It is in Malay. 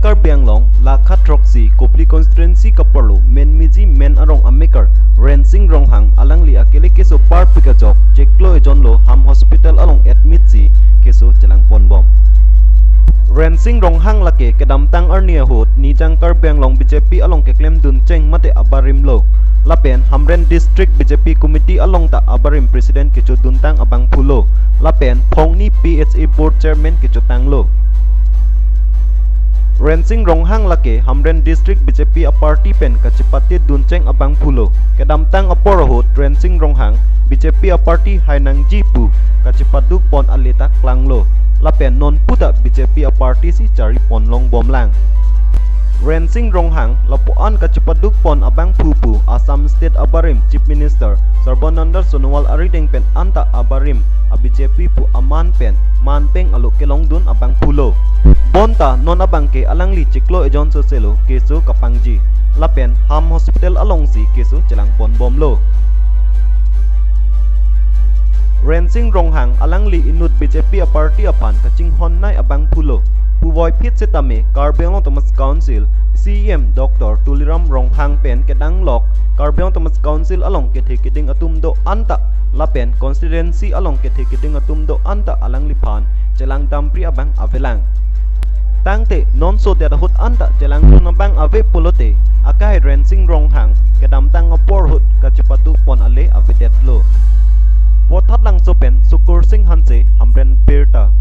Karbianglong Lakhat Roxy Kopli Constituency Kaparlo Men Miji Men Arong Amikar Rensing Ronghang Alangli Akili Keso Par Pikajok Jeklo Ejonlo Ham Hospital Along Admit Si Keso Celang Ponbom Rensing Ronghang Lake Kedamtang Arnia Hot Nijang Karbianglong BJP Along Keklem Dunceng Mate Abarimlo Lapen Hamren District BJP Committee Along Ta Abarim President Kecho Duntang Abang Pulo Lapen Pongni PHA Board Chairman Kecho Tanglo Rensing Ronghang Lake Hamren District BJP a party pen Kacipati Dunceng Abang Pulo Kedamtang Aporohot Rensing Ronghang BJP a party Hainang Jipu Kacipaduk Pon Alita Klanglo Lapen non puta BJP a party si cari pon long bomlang Rensing Ronghang lapuan Kacipaduk Pon Abang Pupu Assam State Abarim Chief Minister Sarbananda Sonowal Arideng pen anta Abarim a BJP pu aman pen manpeng aluk kelong dun Abang Pulo Bonta non abang ke alangli Ciklo Ejon Soselo kesu Kapangji Lapen Ham Hospital alongsi kesu Celang Pon Bomlo Rensing Ronghang alangli inut BJP a party apan kacing honnai Abang Pulo Puvoi Pit Setame Karbianglong Thomas Council CM Dr. Tuliram Ronghang pen kedang lok Karbianglong Thomas Council along kethe keding atumdo anta Lapen Constituency along kethe keding atumdo anta alang lipan Celang Dampri Abang Avelang Tangte non so dia hut anta Celang Abang Ave Pulote Akai Rensing Ronghang kedamtang apor hut kacipatu pon ale Avetetlo Wotat lang sopen Sukur Singh Hanse Hamren Pirta